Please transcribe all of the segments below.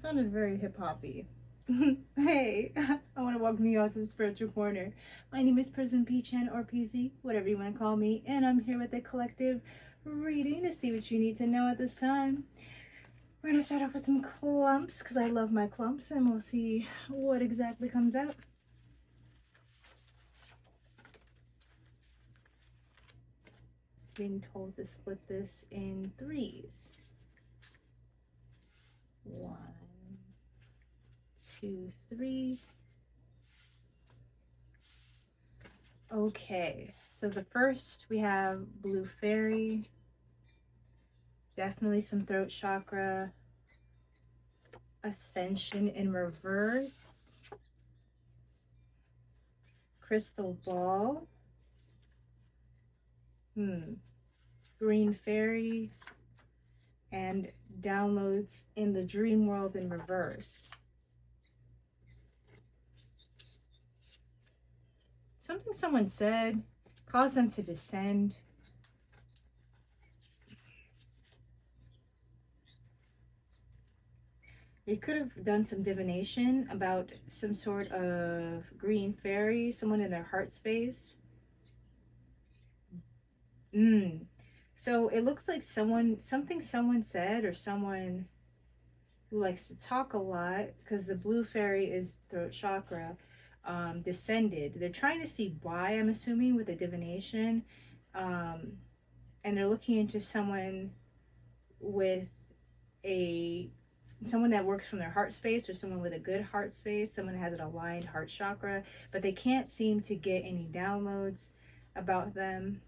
sounded very hip-hoppy. Hey, I want to welcome you all to the Spiritual Corner. My name is Prison P-Chan or PZ, whatever you want to call me, and I'm here with a collective reading to see what you need to know at this time. We're going to start off with some clumps, because I love my clumps, and we'll see what exactly comes out. Being told to split this in threes. 1, 2, 3. Okay, so the first we have Blue Fairy, definitely some throat chakra, Ascension in reverse, Crystal Ball, Green Fairy, and downloads in the dream world in reverse. Something someone said caused them to descend. They could have done some divination about some sort of green fairy, someone in their heart space. So it looks like something someone said, or someone who likes to talk a lot, because the blue fairy is throat chakra, descended. They're trying to see why, I'm assuming, with the divination. And they're looking into someone with someone that works from their heart space, or someone with a good heart space, someone that has an aligned heart chakra, but they can't seem to get any downloads about them.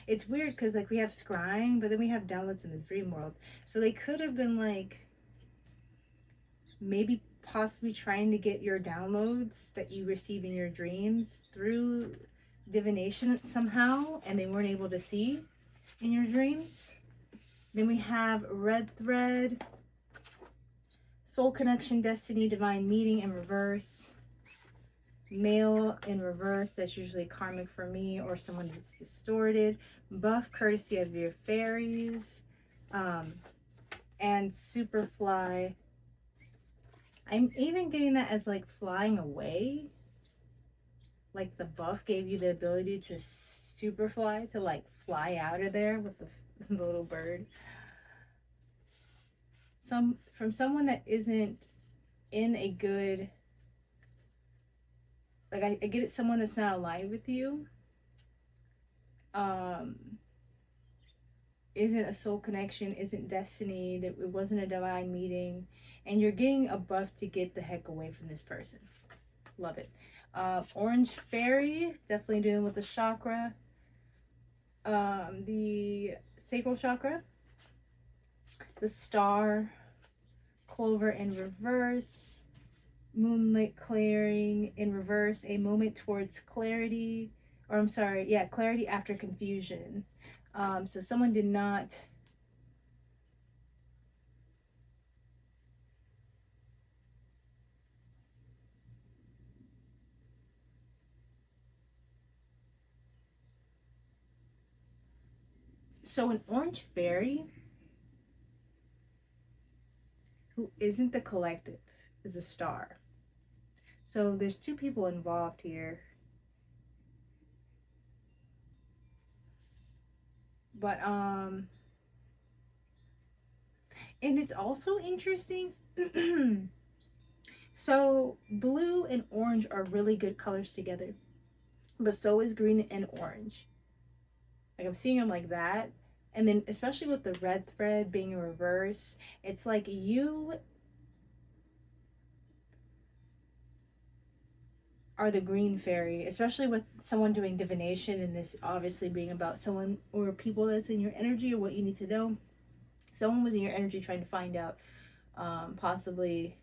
It's weird because like we have scrying, but then we have downloads in the dream world. So they could have been like maybe possibly trying to get your downloads that you receive in your dreams through divination somehow, and they weren't able to see in your dreams. Then we have Red Thread, Soul Connection, Destiny, Divine Meeting in reverse, Male in reverse, that's usually karmic for me, or someone that's distorted, Buff, courtesy of your fairies, and Superfly. I'm even getting that as like flying away, like the buff gave you the ability to superfly, to like fly out of there with the little bird. From someone that isn't in a good, like I get it, someone that's not aligned with you, isn't a soul connection, isn't destiny, that it wasn't a divine meeting, and you're getting a buff to get the heck away from this person. Love it. Orange Fairy, definitely dealing with the chakra, the sacral chakra, the Star, Clover in reverse, Moonlit Clearing in reverse, a moment towards clarity, or I'm sorry, yeah, clarity after confusion. So someone did not so an Orange Fairy who isn't the collective is a Star. So there's two people involved here. But and it's also interesting. So blue and orange are really good colors together, but so is green and orange. Like I'm seeing them like that. And then especially with the red thread being in reverse, it's like you are the green fairy, especially with someone doing divination, and this obviously being about someone or people that's in your energy, or what you need to know. Someone was in your energy trying to find out possibly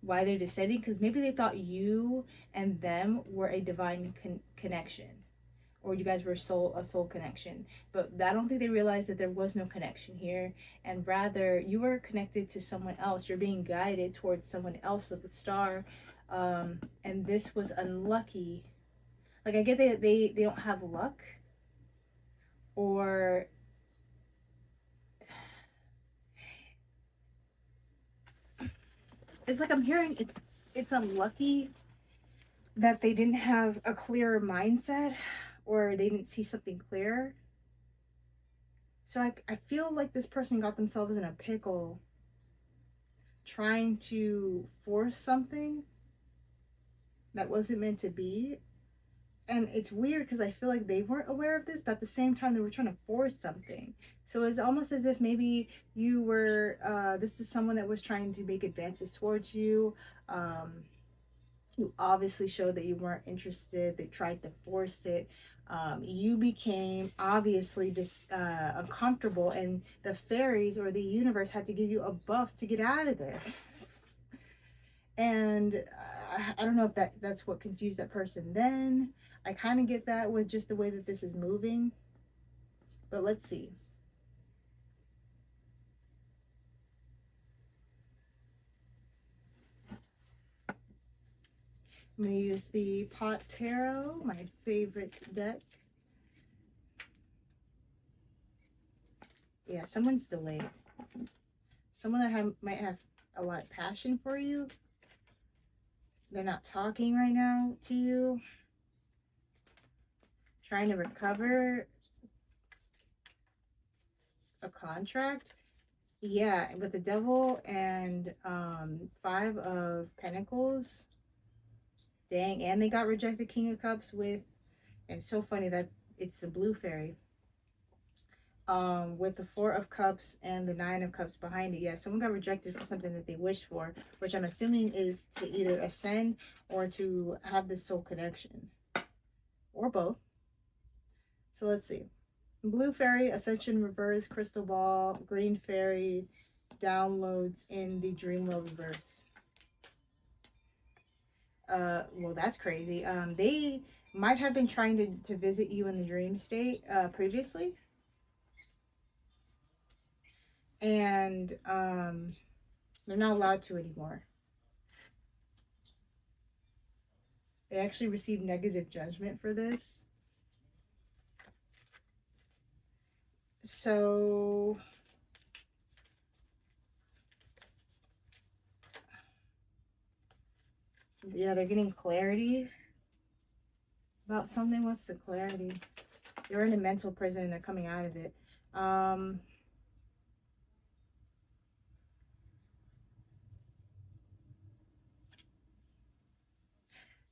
why they're descending, because maybe they thought you and them were a divine connection, or you guys were a soul connection, but I don't think they realized that there was no connection here, and rather you were connected to someone else. You're being guided towards someone else with the Star, and this was unlucky. Like I get they don't have luck, or It's like I'm hearing it's unlucky that they didn't have a clearer mindset or they didn't see something clear. So I feel like this person got themselves in a pickle trying to force something that wasn't meant to be. And it's weird because I feel like they weren't aware of this, but at the same time, they were trying to force something. So it's almost as if maybe you were, this is someone that was trying to make advances towards you. Um, you obviously showed that you weren't interested. They tried to force it. You became obviously uncomfortable, and the fairies or the universe had to give you a buff to get out of there. And I don't know if that's what confused that person then. I kind of get that with just the way that this is moving, but let's see. I'm going to use the Pot Tarot, my favorite deck. Yeah, someone's delayed. Someone that might have a lot of passion for you. They're not talking right now to you. Trying to recover a contract. Yeah, with the Devil and Five of Pentacles. Dang, and they got rejected King of Cups with, and it's so funny that it's the blue fairy. With the Four of Cups and the Nine of Cups behind it. Yeah, someone got rejected for something that they wished for, which I'm assuming is to either ascend or to have this soul connection. Or both. So let's see. Blue fairy, ascension reverse, crystal ball, green fairy, downloads in the dream world reverse. Well, that's crazy. They might have been trying to visit you in the dream state previously, and they're not allowed to anymore. They actually received negative judgment for this. So yeah, they're getting clarity about something. What's the clarity? They're in a mental prison and they're coming out of it.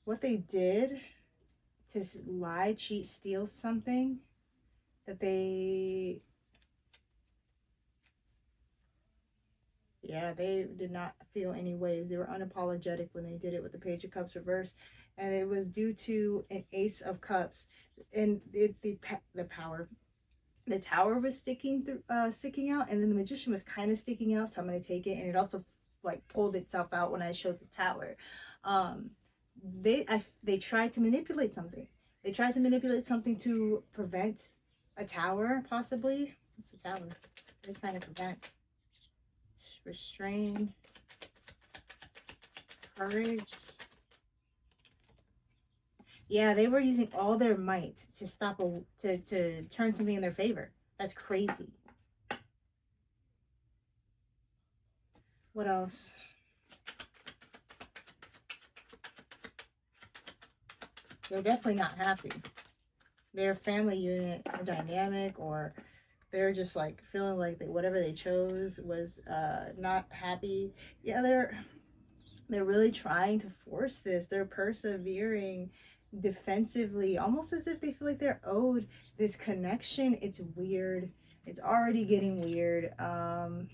What they did to lie, cheat, steal something that they, yeah, they did not feel any ways. They were unapologetic when they did it with the Page of Cups reverse, and it was due to an Ace of Cups, and the power. The tower was sticking out, and then the magician was kind of sticking out. So I'm gonna take it, and it also like pulled itself out when I showed the tower. Um, they tried to manipulate something. They tried to manipulate something to prevent a tower, possibly. It's a tower. They're trying to prevent. Restrain, courage. Yeah, they were using all their might to stop to turn something in their favor. That's crazy. What else? They're definitely not happy. Their family unit or dynamic, or they're just like feeling like whatever they chose was not happy. Yeah, they're really trying to force this. They're persevering defensively, almost as if they feel like they're owed this connection. It's weird. It's already getting weird. Does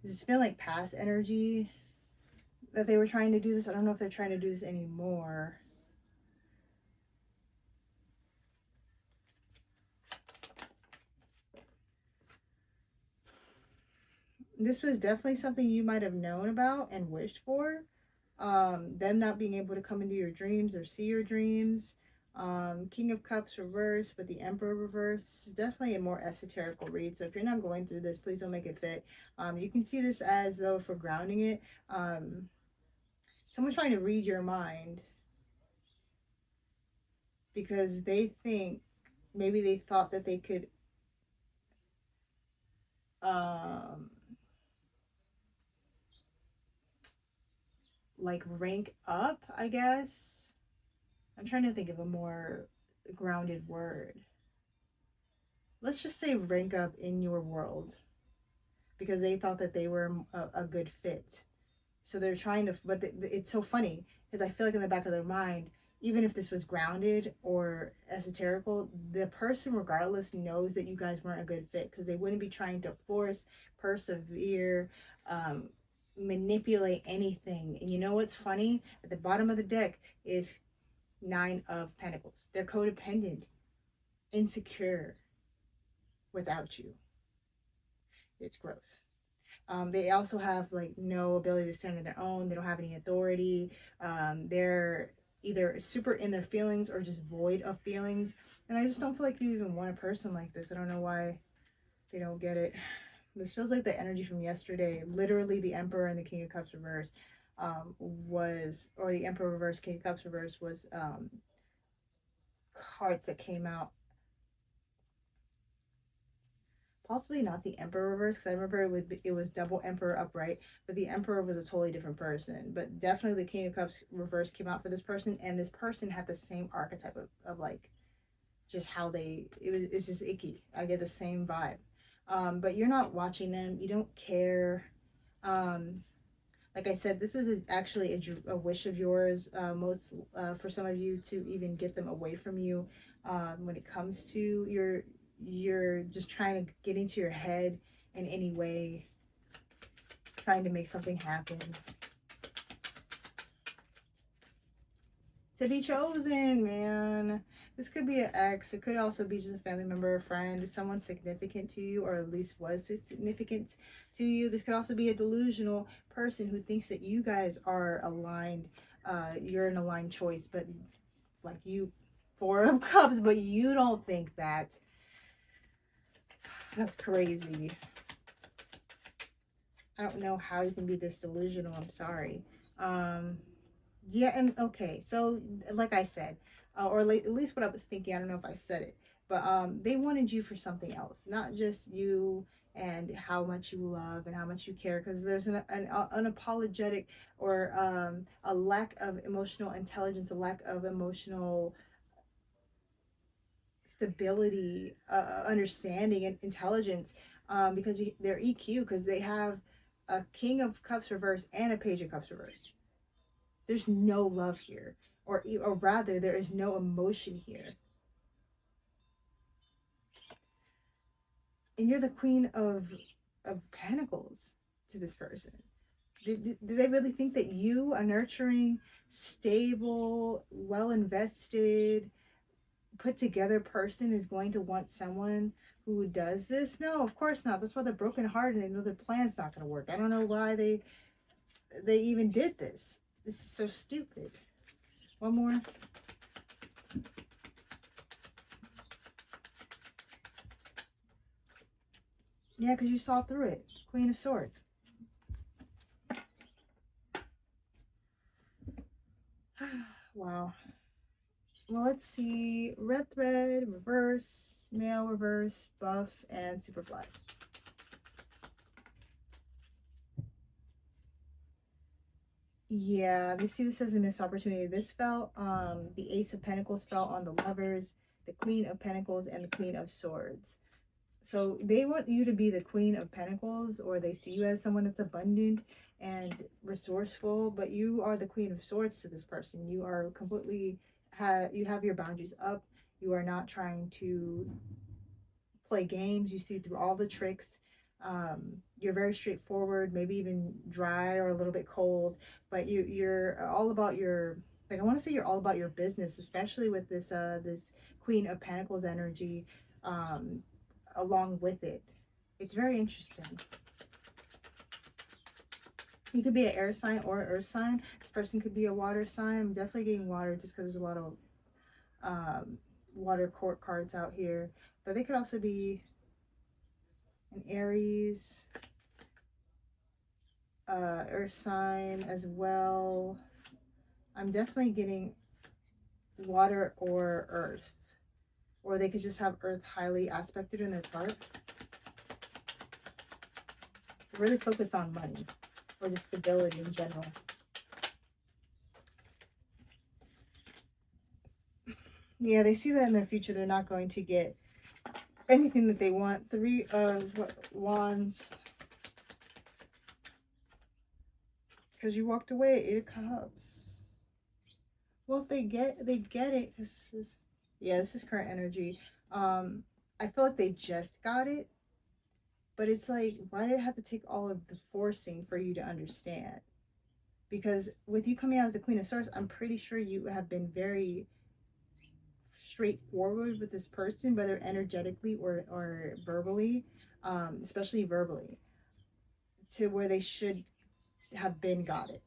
this feel like past energy that they were trying to do this? I don't know if they're trying to do this anymore. This was definitely something you might have known about and wished for. Them not being able to come into your dreams or see your dreams. King of Cups reverse with the Emperor reverse. This is definitely a more esoterical read. So if you're not going through this, please don't make it fit. You can see this as though for grounding it. Someone trying to read your mind because they think maybe they thought that they could um like rank up, I guess. I'm trying to think of a more grounded word. Let's just say rank up in your world because they thought that they were a good fit. So they're trying to, but it's so funny because I feel like in the back of their mind, even if this was grounded or esoterical, the person regardless knows that you guys weren't a good fit because they wouldn't be trying to force, persevere, um, manipulate anything. And you know what's funny? At the bottom of the deck is Nine of Pentacles. They're codependent, insecure without you. It's gross. They also have like no ability to stand on their own. They don't have any authority. They're either super in their feelings or just void of feelings. And I just don't feel like you even want a person like this. I don't know why they don't get it. This feels like the energy from yesterday. Literally, the Emperor and the King of Cups reverse or the Emperor reverse, King of Cups reverse was cards that came out. Possibly not the Emperor reverse, because I remember it was double Emperor upright, but the Emperor was a totally different person. But definitely the King of Cups reverse came out for this person, and this person had the same archetype of like just how it's just icky. I get the same vibe. But you're not watching them, you don't care. Like I said, this was actually a wish of yours, for some of you, to even get them away from you. When it comes to you're just trying to get into your head in any way, trying to make something happen. To be chosen, man. This could be an ex. It could also be just a family member, a friend, someone significant to you, or at least was significant to you. This could also be a delusional person who thinks that you guys are aligned. You're an aligned choice, but like you, Four of Cups, but you don't think that. That's crazy. I don't know how you can be this delusional. I'm sorry. Yeah, and okay, so like I said, at least what I was thinking, I don't know if I said it, but they wanted you for something else, not just you and how much you love and how much you care, because there's an unapologetic or a lack of emotional intelligence, a lack of emotional stability, understanding, and intelligence, because they're EQ, because they have a King of Cups reverse and a Page of Cups reverse. There's no love here, or rather, there is no emotion here. And you're the Queen of Pentacles to this person. Do they really think that you, a nurturing, stable, well invested, put together person, is going to want someone who does this? No, of course not. That's why they're broken hearted and they know their plan's not going to work. I don't know why they even did this. This is so stupid. One more. Yeah, because you saw through it. Queen of Swords. Wow. Well, let's see. Red thread, reverse, male reverse, buff, and superfly. Yeah, we see this as a missed opportunity. This fell, the Ace of Pentacles fell on the Lovers, the Queen of Pentacles, and the Queen of Swords. So they want you to be the Queen of Pentacles, or they see you as someone that's abundant and resourceful, but you are the Queen of Swords to this person. You are completely, you have your boundaries up. You are not trying to play games. You see through all the tricks. You're very straightforward, maybe even dry or a little bit cold, but you're all about your, like, I want to say you're all about your business, especially with this Queen of Pentacles energy along with it. It's very interesting. You could be an air sign or an earth sign. This person could be a water sign. I'm definitely getting water just because there's a lot of water court cards out here, but they could also be an Aries, earth sign as well. I'm definitely getting water or earth, or they could just have earth highly aspected in their chart. Really focus on money or just stability in general. Yeah, they see that in their future. They're not going to get anything that they want. 3 of Wands. Because you walked away. 8 of Cups. Well, if they get it, because this is, yeah, this is current energy. I feel like they just got it, but it's like, why did it have to take all of the forcing for you to understand? Because with you coming out as the Queen of Swords, I'm pretty sure you have been very straightforward with this person, whether energetically or verbally, especially verbally, to where they should have been got it.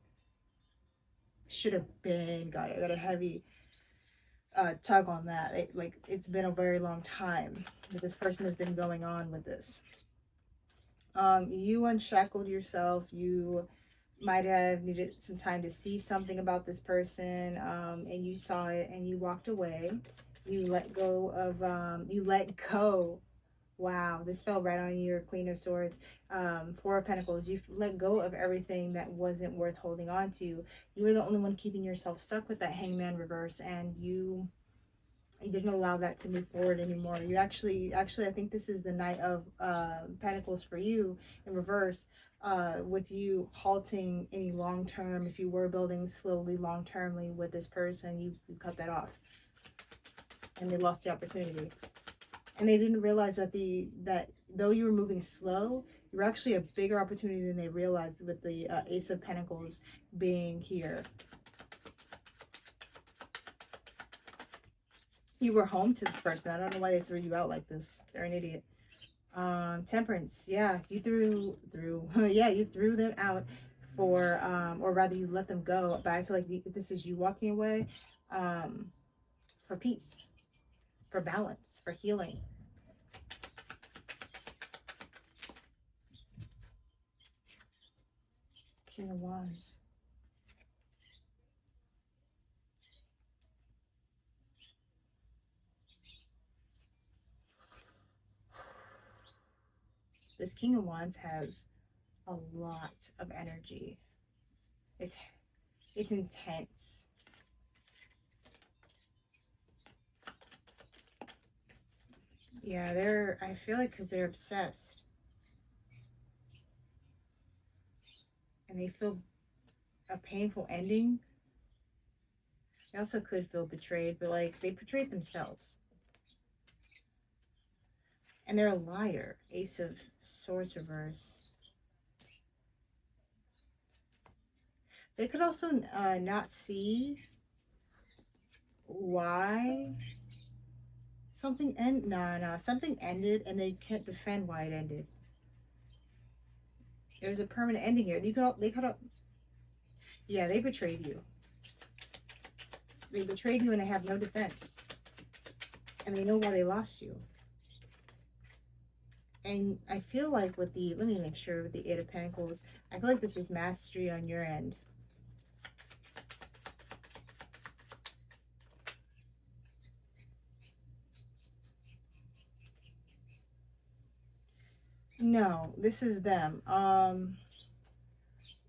Should have been got it. I got a heavy tug on that. It's been a very long time that this person has been going on with this. You unshackled yourself. You might have needed some time to see something about this person, and you saw it and you walked away. You let go of, you let go. Wow, this fell right on your Queen of Swords. 4 of Pentacles. You've let go of everything that wasn't worth holding on to. You were the only one keeping yourself stuck with that Hangman reverse, and you didn't allow that to move forward anymore. You actually, I think this is the Knight of Pentacles for you in reverse, with you halting any long-term, if you were building slowly long-termly with this person, you cut that off. And they lost the opportunity. And they didn't realize that that though you were moving slow, you were actually a bigger opportunity than they realized, with the Ace of Pentacles being here. You were home to this person. I don't know why they threw you out like this. They're an idiot. Temperance. Yeah, you threw yeah, you threw them out for, or rather you let them go. But I feel like this is you walking away, for peace, for balance, for healing. King of Wands. This King of Wands has a lot of energy. It's intense. Yeah, I feel like because they're obsessed. And they feel a painful ending. They also could feel betrayed, but like they betrayed themselves. And they're a liar. Ace of Swords reverse. They could also not see why something something ended, and they can't defend why it ended. There was a permanent ending here. They could have, yeah, they betrayed you. They betrayed you and they have no defense. And they know why they lost you. And I feel like with the, let me make sure, with the 8 of Pentacles, I feel like this is mastery on your end. No, this is them.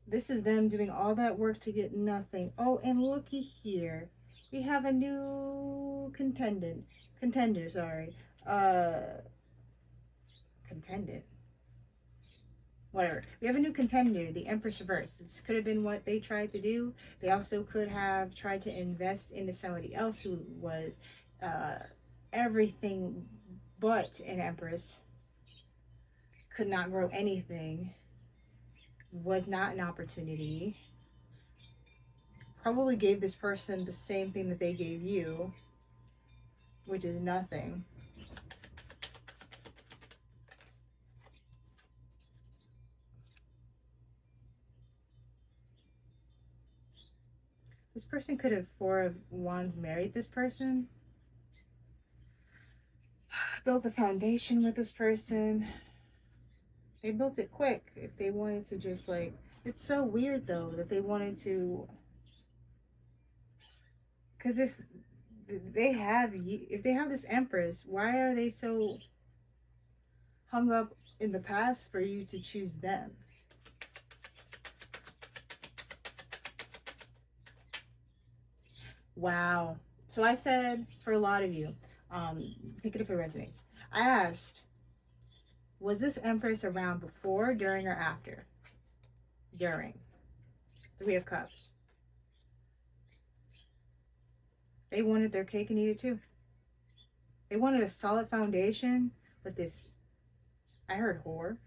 This is them doing all that work to get nothing. Oh, and looky here. We have a new contender, sorry. Contendant. Whatever. We have a new contender, the Empress reverse. This could have been what they tried to do. They also could have tried to invest into somebody else who was everything but an Empress. Could not grow anything. Was not an opportunity. Probably gave this person the same thing that they gave you, which is nothing. This person could have 4 of Wands married this person. Built a foundation with this person. They built it quick. If they wanted to just like, it's so weird though that they wanted to, because if they have this Empress, why are they so hung up in the past for you to choose them? Wow. So I said, for a lot of you, take it if it resonates. I asked, was this Empress around before, during, or after? During. Three of Cups. They wanted their cake and eat it too. They wanted a solid foundation, but this, I heard whore,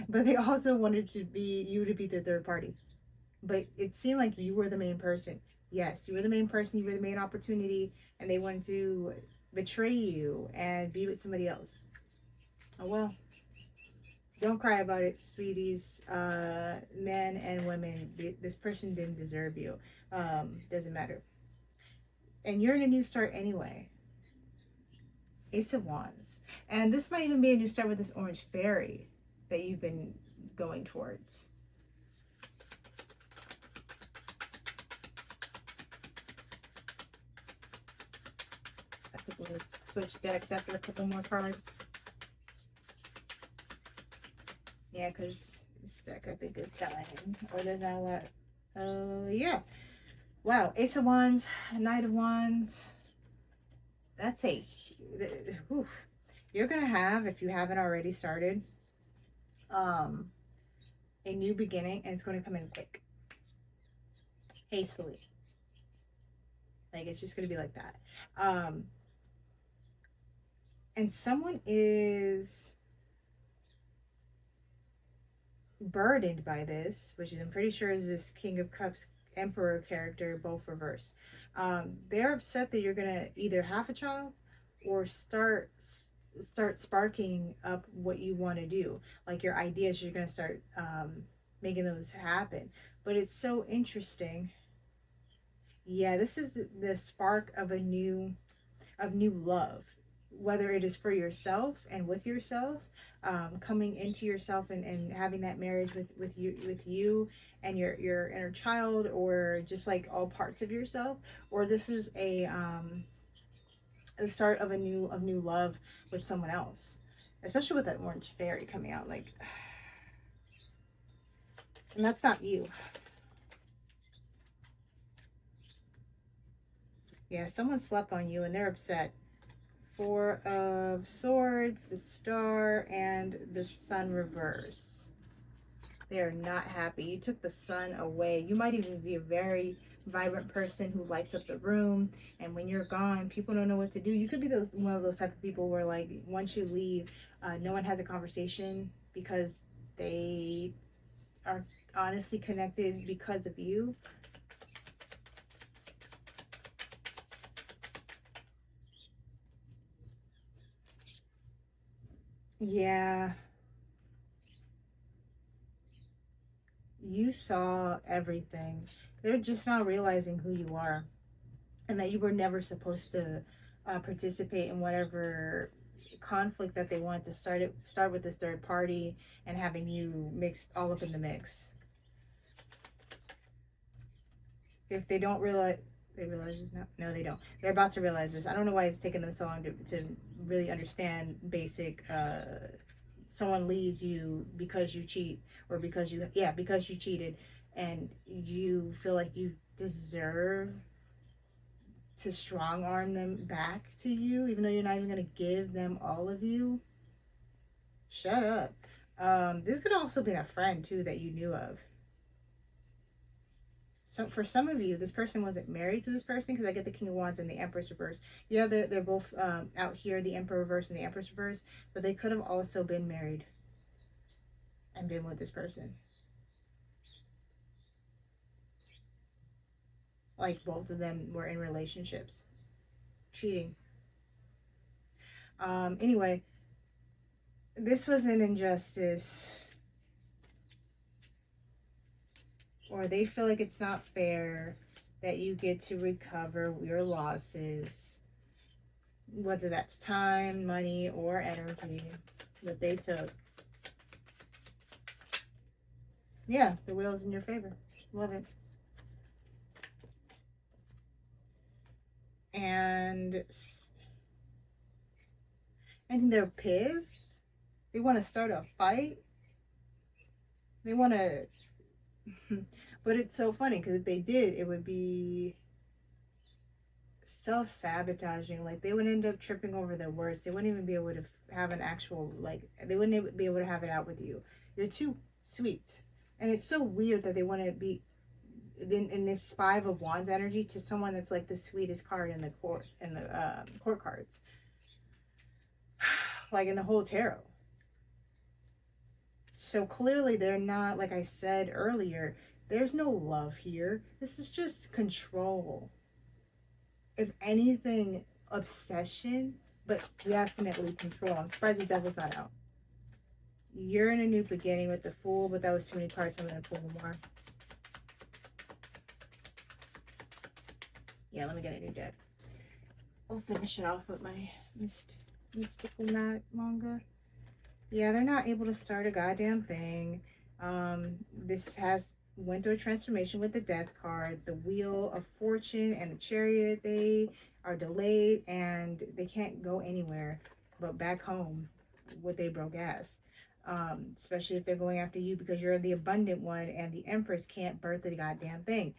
but they also wanted to be you to be the third party. But it seemed like you were the main person. Yes, you were the main person, you were the main opportunity, and they wanted to betray you and be with somebody else. Oh well. Don't cry about it, sweeties. Men and women, this person didn't deserve you. Doesn't matter. And you're in a new start anyway. Ace of Wands. And this might even be a new start with this orange fairy that you've been going towards. I think we'll switch decks after a couple more cards. Yeah, because this deck I think is dying. Or there's not a lot. Yeah. Wow. Ace of Wands, Knight of Wands. That's a... Oof. You're going to have, if you haven't already started, a new beginning, and it's going to come in quick. Hastily. Like, it's just going to be like that. And someone is burdened by this, which is, I'm pretty sure, is this King of Cups Emperor character, both reversed. They're upset that you're gonna either have a child or start sparking up what you want to do, like your ideas. You're gonna start making those happen. But it's so interesting. Yeah, this is the spark of new love, whether it is for yourself and with yourself, coming into yourself and having that marriage with you and your inner child, or just like all parts of yourself, or this is the start of new love with someone else, especially with that orange fairy coming out, like, and that's not you. Yeah, someone slept on you and they're upset. Four of Swords, the Star, and the Sun reverse. They are not happy. You took the sun away. You might even be a very vibrant person who lights up the room, and when you're gone, people don't know what to do. You could be one of those type of people where, like, once you leave, no one has a conversation because they are honestly connected because of you. Yeah, you saw everything. They're just not realizing who you are, and that you were never supposed to participate in whatever conflict that they wanted to start with this third party, and having you mixed all up in the mix. If they don't realize, they realize this now? No, they don't. They're about to realize this. I don't know why it's taken them so long to really understand basic. Someone leaves you because you cheat, or because you cheated, and you feel like you deserve to strong arm them back to you, even though you're not even going to give them all of you. Shut up. This could also be a friend too that you knew of. So for some of you, this person wasn't married to this person, because I get the King of Wands and the Empress reverse. Yeah, they're both out here, the Emperor reverse and the Empress reverse, but they could have also been married and been with this person. Like, both of them were in relationships, cheating. Anyway, this was an injustice, or they feel like it's not fair that you get to recover your losses, whether that's time, money, or energy that they took. Yeah, the wheel is in your favor. Love it. And they're pissed. They want to start a fight. They want to... But it's so funny, because if they did, it would be self-sabotaging. Like they would end up tripping over their words. They wouldn't even be able to have an actual, like, they wouldn't be able to have it out with you. You're too sweet. And it's so weird that they want to be in this Five of Wands energy to someone that's like the sweetest card in the court cards, like in the whole tarot. So clearly they're not, like I said earlier, there's no love here. This is just control. If anything, obsession, but definitely control. I'm surprised the devil got out. You're in a new beginning with the Fool, but that was too many cards. I'm going to pull more. Yeah, let me get a new deck. We'll finish it off with my mystical manga. Yeah, they're not able to start a goddamn thing. This has went through a transformation with the Death card, the Wheel of Fortune, and the Chariot. They are delayed and they can't go anywhere but back home with a broke ass. Especially if they're going after you because you're the abundant one and the Empress can't birth the goddamn thing.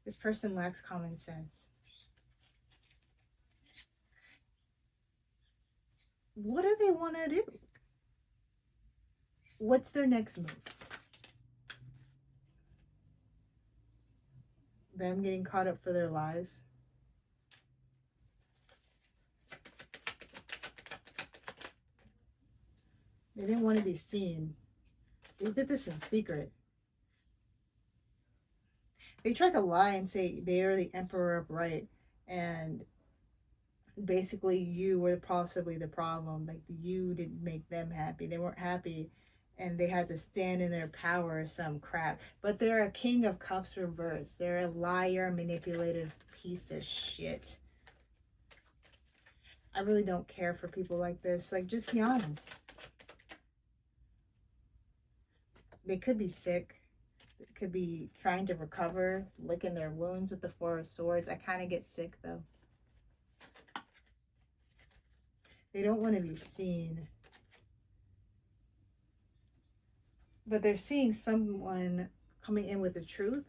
This person lacks common sense. What do they want to do? What's their next move? Them getting caught up for their lies. They didn't want to be seen. They did this in secret. They tried to lie and say they're the emperor of right, and basically you were possibly the problem. Like you didn't make them happy. They weren't happy, and they had to stand in their power or some crap. But they're a King of Cups reversed. They're a liar, manipulative piece of shit. I really don't care for people like this. Like, just be honest. They could be sick. They could be trying to recover, licking their wounds with the Four of Swords. I kind of get sick, though. They don't want to be seen. But they're seeing someone coming in with the truth.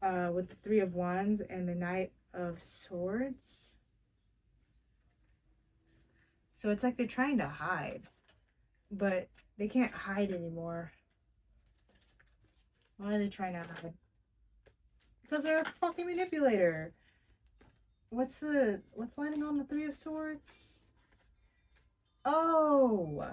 With the Three of Wands and the Knight of Swords. So it's like they're trying to hide. But they can't hide anymore. Why are they trying to hide? Because they're a fucking manipulator. What's landing on the Three of Swords? Oh.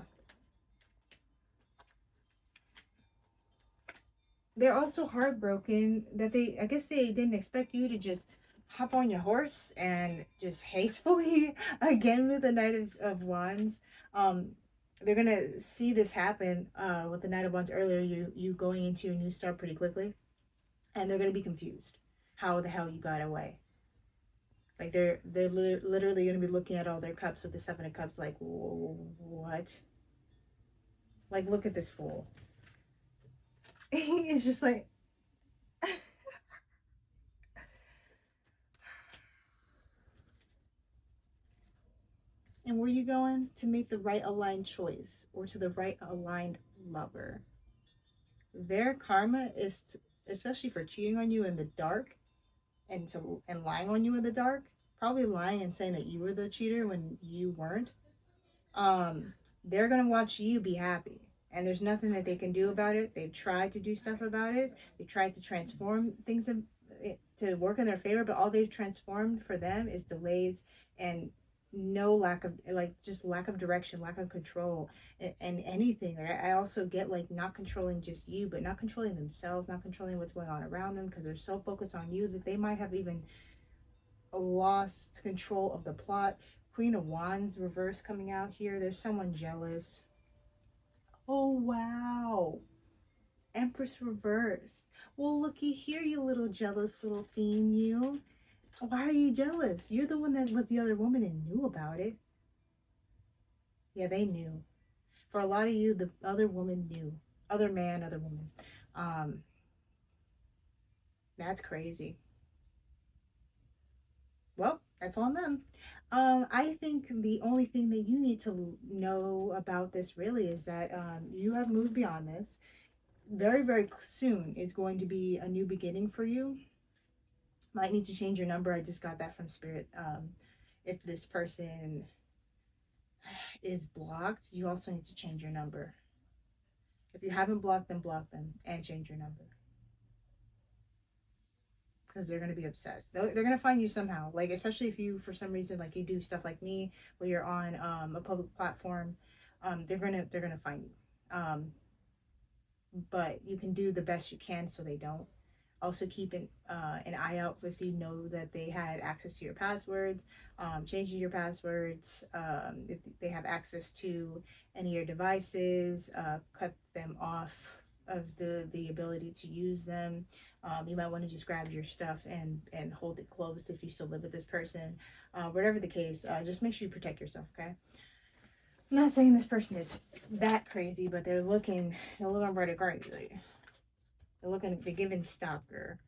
They're also heartbroken that I guess they didn't expect you to just hop on your horse and just hastefully, again with the Knight of Wands. They're gonna see this happen with the Knight of Wands earlier, you going into a new start pretty quickly. And they're gonna be confused how the hell you got away. Like they're literally gonna be looking at all their cups with the Seven of Cups like, what? Like, look at this fool. It's just like and where you going? To make the right aligned choice or to the right aligned lover. Their karma is especially for cheating on you in the dark and lying on you in the dark, probably lying and saying that you were the cheater when you weren't. They're gonna watch you be happy, and there's nothing that they can do about it. They've tried to do stuff about it. They tried to transform things to work in their favor, but all they've transformed for them is delays and no lack of, like, just lack of direction, lack of control, and anything. Right? I also get like not controlling just you, but not controlling themselves, not controlling what's going on around them because they're so focused on you that they might have even lost control of the plot. Queen of Wands reverse coming out here. There's someone jealous. Oh, wow. Empress reverse. Well, looky here, you little jealous little fiend, you. Why are you jealous? You're the one that was the other woman and knew about it. Yeah, they knew. For a lot of you, the other woman knew. Other man, other woman. That's crazy. Well, that's on them. I think the only thing that you need to know about this really is that you have moved beyond this. very, very soon is going to be a new beginning for you. Might need to change your number. I just got that from Spirit. If this person is blocked, you also need to change your number. If you haven't block them and change your number. Because they're going to be obsessed. They're going to find you somehow. Like, especially if you, for some reason, like you do stuff like me, where you're on a public platform, they're gonna find you. But you can do the best you can so they don't. Also keep an eye out if you know that they had access to your passwords, changing your passwords. If they have access to any of your devices, cut them off of the ability to use them. You might want to just grab your stuff and hold it close if you still live with this person. Whatever the case, just make sure you protect yourself, okay? I'm not saying this person is that crazy, but they're looking pretty crazy. They're giving stalker,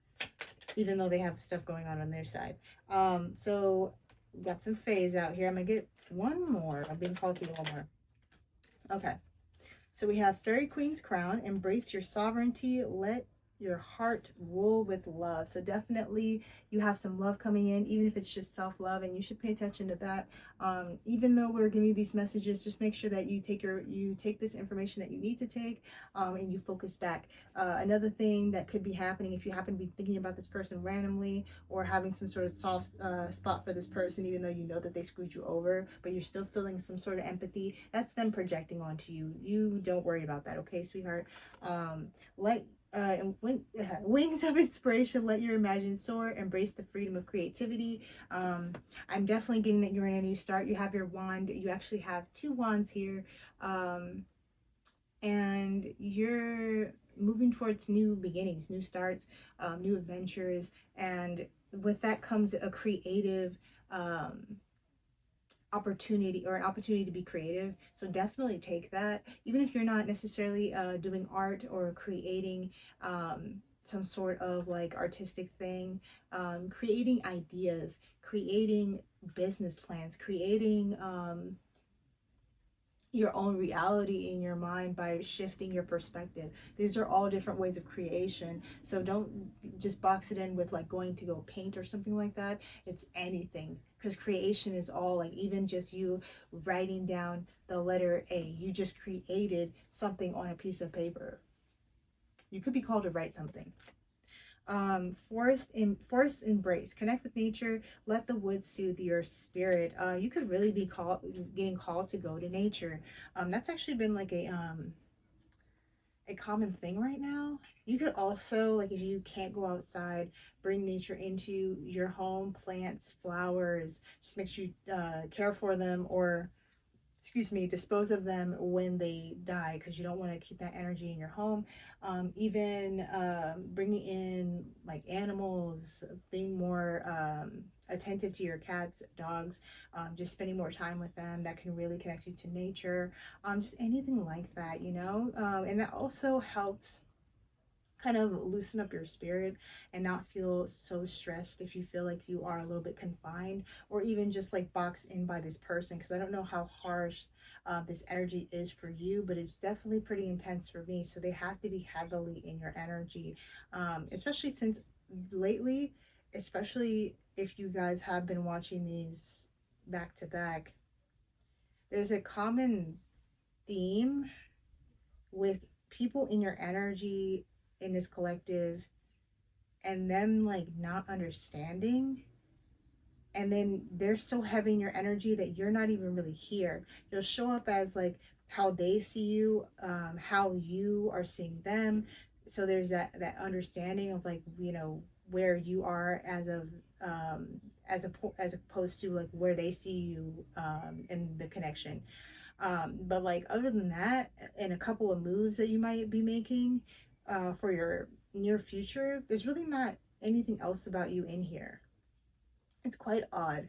even though they have stuff going on their side. So got some phase out here. I'm gonna get one more. I'm being called to one more. Okay. So we have Fairy Queen's Crown. Embrace your sovereignty. Let your heart rule with love. So definitely you have some love coming in, even if it's just self-love, and you should pay attention to that. Even though we're giving you these messages, just make sure that you take this information that you need to take, and you focus back. Another thing that could be happening, if you happen to be thinking about this person randomly or having some sort of soft spot for this person, even though you know that they screwed you over, but you're still feeling some sort of empathy, that's them projecting onto you. You don't worry about that, okay, sweetheart? Let Wings of inspiration, let your imagination soar, embrace the freedom of creativity. I'm definitely getting that you're in a new start. You have your wand, you actually have two wands here, and you're moving towards new beginnings, new starts, new adventures, and with that comes a creative opportunity, or an opportunity to be creative. So definitely take that, even if you're not necessarily doing art or creating some sort of like artistic thing, creating ideas, creating business plans, creating your own reality in your mind by shifting your perspective. These are all different ways of creation. So don't just box it in with like going to go paint or something like that. It's anything, because creation is all, like, even just you writing down the letter A, you just created something on a piece of paper. You could be called to write something. Forest embrace, connect with nature, let the woods soothe your spirit. You could really be getting called to go to nature. That's actually been like a common thing right now. You could also, like, if you can't go outside, bring nature into your home, plants, flowers. Just make sure you care for them, or dispose of them when they die, because you don't want to keep that energy in your home. Even bringing in like animals, being more attentive to your cats, dogs, just spending more time with them, that can really connect you to nature. Just anything like that, and that also helps kind of loosen up your spirit and not feel so stressed if you feel like you are a little bit confined, or even just like boxed in by this person, because I don't know how harsh this energy is for you, but it's definitely pretty intense for me. So they have to be heavily in your energy, especially since lately, especially if you guys have been watching these back to back, there's a common theme with people in your energy in this collective, and them like not understanding, and then they're so heavy in your energy that you're not even really here. You'll show up as like how they see you, how you are seeing them. So there's that understanding of, like, where you are as of as opposed to like where they see you, in the connection. But like, other than that, and a couple of moves that you might be making for your near future, there's really not anything else about you in here. It's quite odd.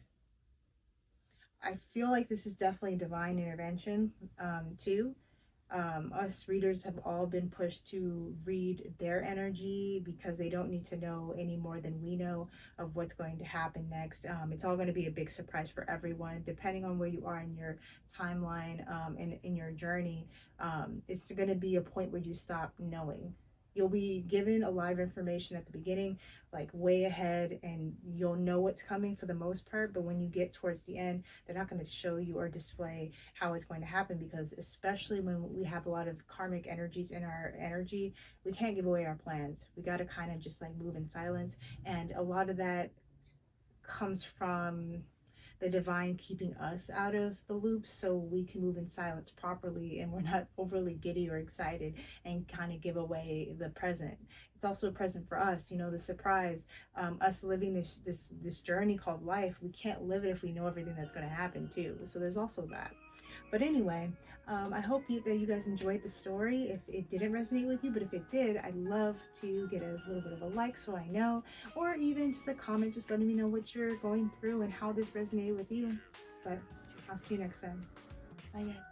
I feel like this is definitely divine intervention, too. Us readers have all been pushed to read their energy, because they don't need to know any more than we know of what's going to happen next. It's all going to be a big surprise for everyone, depending on where you are in your timeline, and in your journey. It's going to be a point where you stop knowing. You'll be given a lot of information at the beginning, like way ahead, and you'll know what's coming for the most part. But when you get towards the end, they're not going to show you or display how it's going to happen, because especially when we have a lot of karmic energies in our energy, we can't give away our plans. We got to kind of just like move in silence. And a lot of that comes from the divine keeping us out of the loop so we can move in silence properly and we're not overly giddy or excited and kind of give away the present. It's also a present for us, you know, the surprise. Us living this journey called life, we can't live it if we know everything that's going to happen too. So there's also that. But anyway, I hope that you guys enjoyed the story. If it didn't resonate with you, but if it did, I'd love to get a little bit of a like so I know, or even just a comment, just letting me know what you're going through and how this resonated with you. But I'll see you next time. Bye, guys.